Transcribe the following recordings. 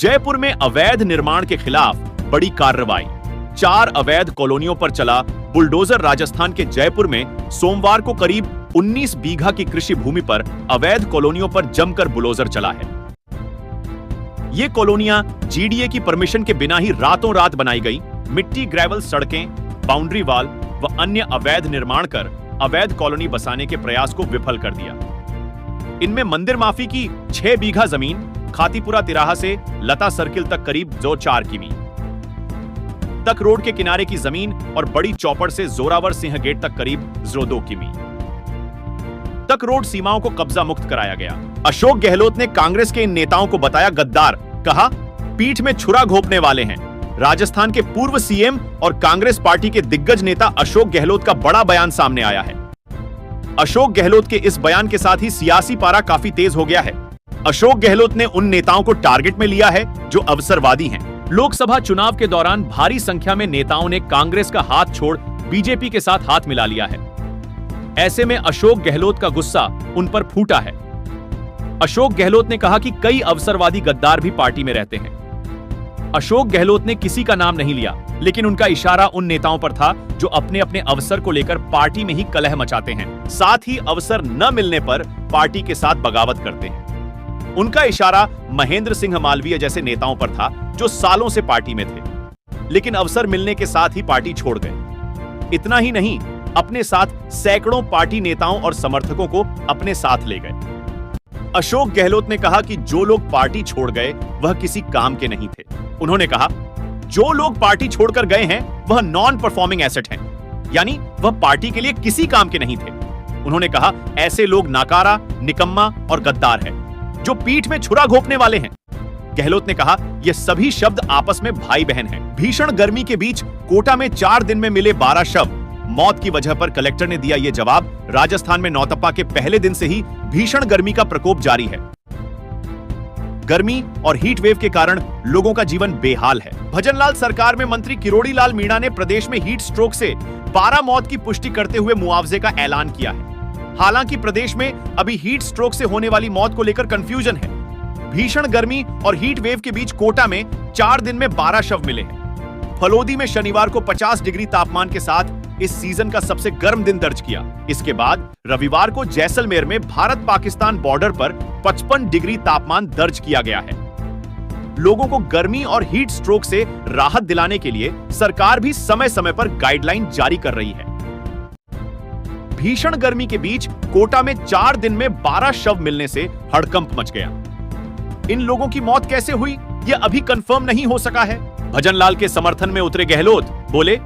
जयपुर में अवैध निर्माण के खिलाफ बड़ी कार्रवाई। 4 अवैध कॉलोनियों पर चला बुलडोजर। राजस्थान के जयपुर में सोमवार को करीब 19 बीघा की कृषि भूमि पर अवैध कॉलोनियों पर जमकर बुलडोजर चला है। ये कॉलोनियां जीडीए की परमिशन के बिना ही रातों रात बनाई गई। मिट्टी, ग्रेवल, सड़कें, बाउंड्री वाल व अन्य अवैध निर्माण कर अवैध कॉलोनी बसाने के प्रयास को विफल कर दिया। इनमें मंदिर माफी की 6 बीघा जमीन, खातीपुरा तिराहा से लता सर्किल तक करीब 4 किमी तक रोड के किनारे की जमीन और बड़ी चौपड़ से जोरावर सिंह गेट तक करीब 2 किमी तक रोड सीमाओं को कब्जा मुक्त कराया गया। अशोक गहलोत ने कांग्रेस के इन नेताओं को बताया गद्दार। कहा, पीठ में छुरा घोंपने वाले हैं। राजस्थान के पूर्व सीएम और कांग्रेस पार्टी के दिग्गज नेता अशोक गहलोत का बड़ा बयान सामने आया है। अशोक गहलोत के इस बयान के साथ ही सियासी पारा काफी तेज हो गया है। अशोक गहलोत ने उन नेताओं को टारगेट में लिया है जो अवसरवादी हैं। लोकसभा चुनाव के दौरान भारी संख्या में नेताओं ने कांग्रेस का हाथ छोड़ बीजेपी के साथ हाथ मिला लिया है। ऐसे में अशोक गहलोत का गुस्सा उन पर फूटा है। अशोक गहलोत ने कहा कि कई अवसरवादी गद्दार भी पार्टी में रहते हैं। अशोक गहलोत ने किसी का नाम नहीं लिया, लेकिन उनका इशारा उन नेताओं पर था जो अपने अपने अवसर को लेकर पार्टी में ही कलह मचाते हैं, साथ ही अवसर न मिलने पर पार्टी के साथ बगावत करते हैं। उनका इशारा महेंद्र सिंह मालवीय जैसे नेताओं पर था जो सालों से पार्टी में थे, लेकिन अवसर मिलने के साथ ही पार्टी छोड़ गए। इतना ही नहीं, अपने साथ सैकड़ों पार्टी नेताओं और समर्थकों को अपने साथ ले गए। अशोक गहलोत ने कहा कि जो लोग पार्टी छोड़ गए वह किसी काम के नहीं थे। उन्होंने कहा, जो लोग पार्टी छोड़कर गए हैं वह नॉन परफॉर्मिंग एसेट हैं, यानी वह पार्टी के लिए किसी काम के नहीं थे। उन्होंने कहा, ऐसे लोग नाकारा, निकम्मा और गद्दार हैं, जो पीठ में छुरा घोंपने वाले हैं। गहलोत ने कहा, ये सभी शब्द आपस में भाई बहन हैं। भीषण गर्मी के बीच कोटा में 4 दिन में मिले 12 शव। मौत की वजह पर कलेक्टर ने दिया ये जवाब। राजस्थान में नौतपा के पहले दिन से ही भीषण गर्मी का प्रकोप जारी है। गर्मी और हीट वेव के कारण लोगों का जीवन बेहाल है। भजनलाल सरकार में मंत्री किरोड़ी लाल मीणा ने प्रदेश में हीट स्ट्रोक से 12 मौत की पुष्टि करते हुए मुआवजे का ऐलान किया है। हालांकि प्रदेश में अभी हीट स्ट्रोक से होने वाली मौत को लेकर कंफ्यूजन है। भीषण गर्मी और हीट वेव के बीच कोटा में 4 दिन में 12 शव मिले हैं। फलोदी में शनिवार को 50 डिग्री तापमान के साथ इस सीजन का सबसे गर्म दिन दर्ज किया। इसके बाद रविवार को जैसलमेर में भारत पाकिस्तान बॉर्डर पर 55 डिग्री तापमान दर्ज किया गया है। लोगों को गर्मी और हीट स्ट्रोक से राहत दिलाने के लिए सरकार भी समय समय पर गाइडलाइन जारी कर रही है। भीषण गर्मी के बीच कोटा में 4 दिन में 12 शव मिलने से हड़कंप मच गया। इन लोगों की मौत कैसे हुई, यह अभी कंफर्म नहीं हो सका है। भजनलाल के समर्थन में उतरे गहलोत बोले,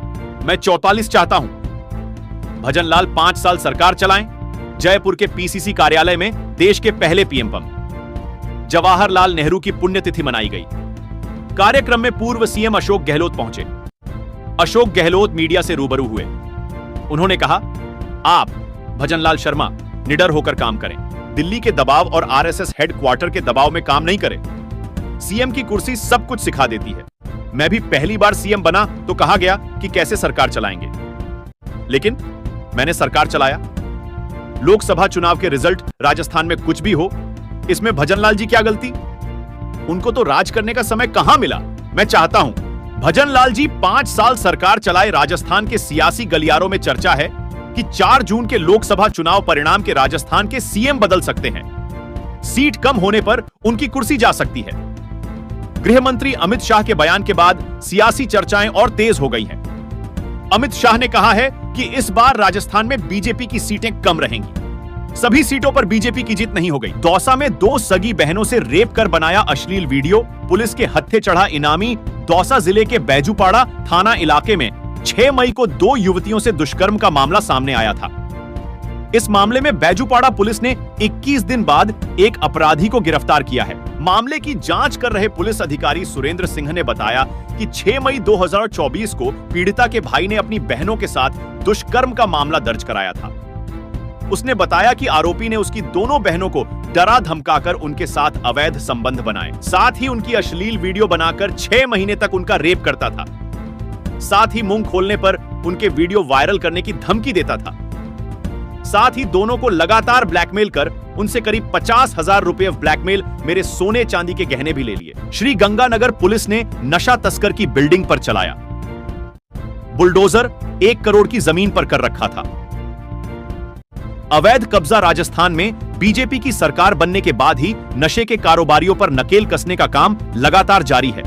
मैं 44 चाहता हूं। भजनलाल 5 साल सरकार चलाएं। जयपुर के पीसीसी कार्यालय में देश के पहले पीएम पंप जवाहरलाल नेहरू की पुण्यतिथि मनाई गई। कार्यक्रम में पूर्व सीएम अशोक गहलोत पहुंचे। अशोक गहलोत मीडिया से रूबरू हुए। उन्होंने कहा, आप भजनलाल शर्मा निडर होकर काम करें। दिल्ली के दबाव और आरएसएस हेडक्वार्टर के दबाव में काम नहीं करें। सीएम की कुर्सी सब कुछ सिखा देती है। मैं भी पहली बार सीएम बना तो कहा गया कि कैसे सरकार चलाएंगे, लेकिन मैंने सरकार चलाया। लोकसभा चुनाव के रिजल्ट राजस्थान में कुछ भी हो, इसमें भजनलाल जी क्या गलती? उनको तो राज करने का समय कहां मिला। मैं चाहता हूं भजनलाल जी 5 साल सरकार चलाए। राजस्थान के सियासी गलियारों में चर्चा है कि 4 जून के लोकसभा चुनाव परिणाम के राजस्थान के सीएम बदल सकते हैं। सीट कम होने पर उनकी कुर्सी जा सकती है। गृह मंत्री अमित शाह के बयान के बाद सियासी चर्चाएं और तेज हो गई हैं। अमित शाह ने कहा है कि इस बार राजस्थान में बीजेपी की सीटें कम रहेंगी। सभी सीटों पर बीजेपी की जीत नहीं हो गई। दौसा में 2 सगी बहनों से रेप कर बनाया अश्लील वीडियो। पुलिस के हत्थे चढ़ा इनामी। दौसा जिले के बैजूपाड़ा थाना इलाके में 6 मई को 2 युवतियों से दुष्कर्म का मामला सामने आया था। इस मामले में बैजूपाड़ा पुलिस ने 21 दिन बाद एक अपराधी को गिरफ्तार किया है। मामले की जांच कर रहे पुलिस अधिकारी सुरेंद्र सिंह ने बताया कि 6 मई 2024 को पीड़िता के भाई ने अपनी बहनों के साथ दुष्कर्म का मामला दर्ज कराया था। उसने बताया कि आरोपी ने उसकी दोनों बहनों को डरा धमकाकर उनके साथ अवैध संबंध बनाए, साथ ही उनकी अश्लील वीडियो बनाकर 6 महीने तक उनका रेप करता था। साथ ही मुंह खोलने पर उनके वीडियो वायरल करने की धमकी देता था। साथ ही दोनों को लगातार ब्लैकमेल कर उनसे करीब 50,000 रुपए ब्लैकमेल मेरे सोने चांदी के गहने भी ले लिए। श्री गंगानगर पुलिस ने नशा तस्कर की बिल्डिंग पर चलाया बुलडोजर, 1 करोड़ की जमीन पर कर रखा था। अवैध कब्जा राजस्थान में बीजेपी की सरकार बनने के बाद ही नशे के कारोबारियों पर नकेल कसने का काम लगातार जारी है।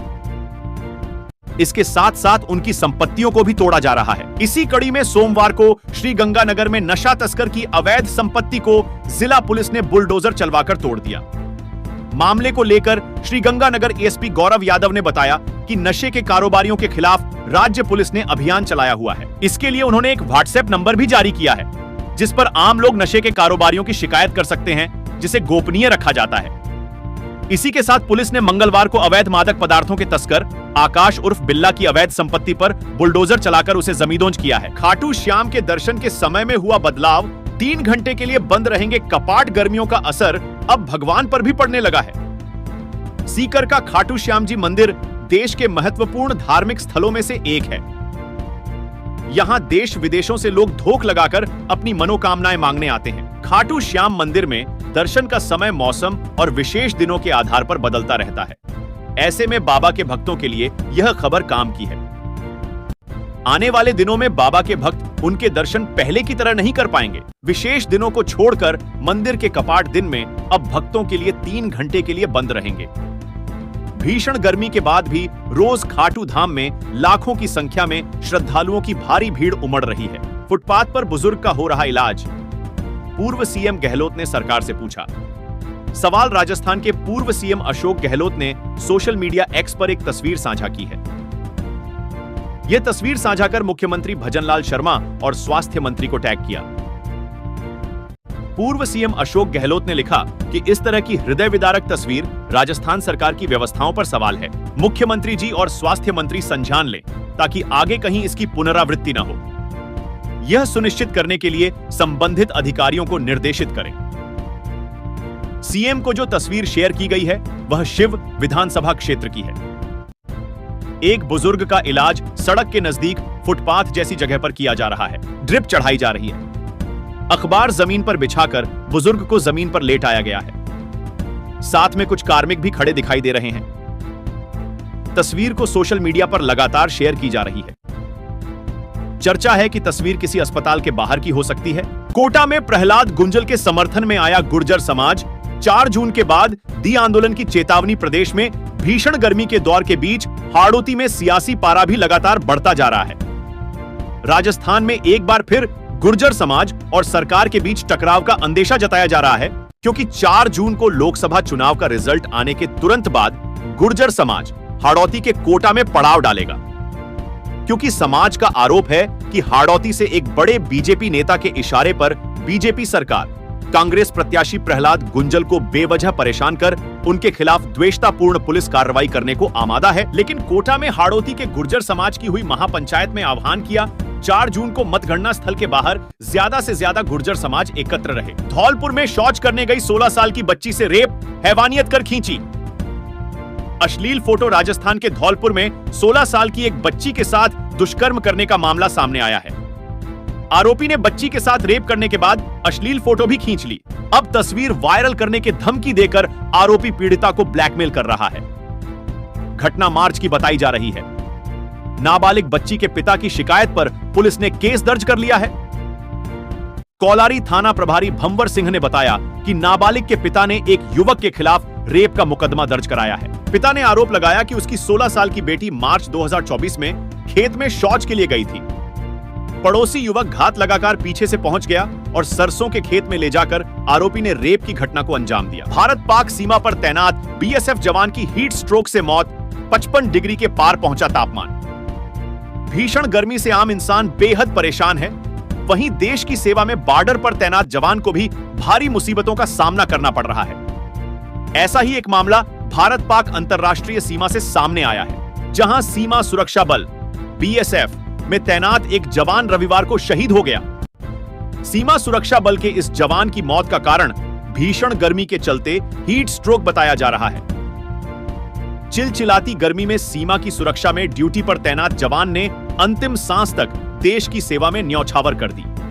इसके साथ साथ उनकी संपत्तियों को भी तोड़ा जा रहा है। इसी कड़ी में सोमवार को श्री गंगानगर में नशा तस्कर की अवैध संपत्ति को जिला पुलिस ने बुलडोजर चलवाकर तोड़ दिया। मामले को लेकर श्री गंगानगर एसपी गौरव यादव ने बताया कि नशे के कारोबारियों के खिलाफ राज्य पुलिस ने अभियान चलाया हुआ है। इसके लिए उन्होंने एक व्हाट्सएप नंबर भी जारी किया है जिस पर आम लोग नशे के कारोबारियों की शिकायत कर सकते हैं, जिसे गोपनीय रखा जाता है। इसी के साथ पुलिस ने मंगलवार को अवैध मादक पदार्थों के तस्कर आकाश उर्फ बिल्ला की अवैध संपत्ति पर बुलडोजर चलाकर उसे जमींदोज किया है। खाटू श्याम के दर्शन के समय में हुआ बदलाव, 3 घंटे के लिए बंद रहेंगे कपाट, गर्मियों का असर अब भगवान पर भी पड़ने लगा है। सीकर का खाटू श्याम जी मंदिर देश के महत्वपूर्ण धार्मिक स्थलों में से एक है। यहां देश विदेशों से लोग धोख लगाकर अपनी मनोकामनाएं मांगने आते हैं। खाटू श्याम मंदिर में दर्शन का समय मौसम और विशेष दिनों के आधार पर बदलता रहता है। ऐसे में बाबा के भक्तों के लिए यह खबर काम की है। आने वाले दिनों में बाबा के भक्त उनके दर्शन पहले की तरह नहीं कर पाएंगे। विशेष दिनों को छोड़कर मंदिर के कपाट दिन में अब भक्तों के लिए 3 घंटे के लिए बंद रहेंगे। भीषण गर्मी के बाद भी रोज खाटू धाम में लाखों की संख्या में श्रद्धालुओं की भारी भीड़ उमड़ रही है। फुटपाथ पर बुजुर्ग का हो रहा इलाज, पूर्व सीएम गहलोत ने सरकार से पूछा। सवाल राजस्थान के पूर्व सीएम अशोक गहलोत ने सोशल मीडिया एक्स पर एक तस्वीर साझा की है। यह तस्वीर साझा कर मुख्यमंत्री भजनलाल शर्मा और स्वास्थ्य मंत्री को टैग किया। पूर्व सीएम अशोक गहलोत ने लिखा कि इस तरह की हृदय विदारक तस्वीर राजस्थान सरकार की व्यवस्थाओं पर सवाल है। मुख्यमंत्री जी और स्वास्थ्य मंत्री संज्ञान लें ताकि आगे कहीं इसकी पुनरावृत्ति न हो। यह सुनिश्चित करने के लिए संबंधित अधिकारियों को निर्देशित करें। सीएम को जो तस्वीर शेयर की गई है वह शिव विधानसभा क्षेत्र की है। एक बुजुर्ग का इलाज सड़क के नजदीक फुटपाथ जैसी जगह पर किया जा रहा है। ड्रिप चढ़ाई जा रही है। अखबार जमीन पर बिछाकर बुजुर्ग को जमीन पर लेटाया गया है। साथ में कुछ कार्मिक भी खड़े दिखाई दे रहे हैं। तस्वीर को सोशल मीडिया पर लगातार शेयर की जा रही है। चर्चा है कि तस्वीर किसी अस्पताल के बाहर की हो सकती है। कोटा में प्रहलाद गुंजल के समर्थन में आया गुर्जर समाज। 4 जून के बाद दी आंदोलन की चेतावनी। प्रदेश में भीषण गर्मी के दौर के बीच हाड़ौती में सियासी पारा भी लगातार बढ़ता जा रहा है। राजस्थान में एक बार फिर गुर्जर समाज और सरकार के बीच टकराव का अंदेशा जताया जा रहा है, क्योंकि 4 जून को लोकसभा चुनाव का रिजल्ट आने के तुरंत बाद गुर्जर समाज हाड़ौती के कोटा में पड़ाव डालेगा। क्योंकि समाज का आरोप है कि हाड़ौती से एक बड़े बीजेपी नेता के इशारे पर बीजेपी सरकार कांग्रेस प्रत्याशी प्रहलाद गुंजल को बेवजह परेशान कर उनके खिलाफ द्वेषतापूर्ण पुलिस कार्रवाई करने को आमादा है। लेकिन कोटा में हाड़ौती के गुर्जर समाज की हुई महापंचायत में आह्वान किया 4 जून को मतगणना स्थल के बाहर ज्यादा से ज्यादा गुर्जर समाज एकत्र रहे। धौलपुर में शौच करने गई 16 साल की बच्ची से रेप, हैवानियत कर खींची। अश्लील फोटो। राजस्थान के धौलपुर में 16 साल की एक बच्ची के साथ दुष्कर्म करने का मामला सामने आया है। आरोपी ने बच्ची के साथ रेप करने के बाद अश्लील फोटो भी खींच ली। अब तस्वीर वायरल करने की धमकी देकर आरोपी पीड़िता को ब्लैकमेल कर रहा है। घटना मार्च की बताई जा रही है। नाबालिग बच्ची के पिता की शिकायत पर पुलिस ने केस दर्ज कर लिया है। कौलारी थाना प्रभारी भंवर सिंह ने बताया कि नाबालिग के पिता ने एक युवक के खिलाफ रेप का मुकदमा दर्ज कराया है। पिता ने आरोप लगाया कि उसकी 16 साल की बेटी मार्च 2024 में खेत में शौच के लिए गई थी। पड़ोसी युवक घात लगाकर पीछे से पहुंच गया और सरसों के खेत में ले जाकर आरोपी ने रेप की घटना को अंजाम दिया। भारत पाक सीमा पर तैनात बीएसएफ जवान की हीट स्ट्रोक से मौत। 55 डिग्री के पार पहुंचा तापमान। भीषण गर्मी से आम इंसान बेहद परेशान है। वहीं देश की सेवा में बॉर्डर पर तैनात जवान को भी भारी मुसीबतों का सामना करना पड़ रहा है। ऐसा ही एक मामला भारत पाक अंतरराष्ट्रीय सीमा से सामने आया है, जहां सीमा सुरक्षा बल बीएसएफ में तैनात एक जवान रविवार को शहीद हो गया। सीमा सुरक्षा बल के इस जवान की मौत का कारण भीषण गर्मी के चलते हीट स्ट्रोक बताया जा रहा है। चिलचिलाती गर्मी में सीमा की सुरक्षा में ड्यूटी पर तैनात जवान ने अंतिम सांस तक देश की सेवा में न्यौछावर कर दी।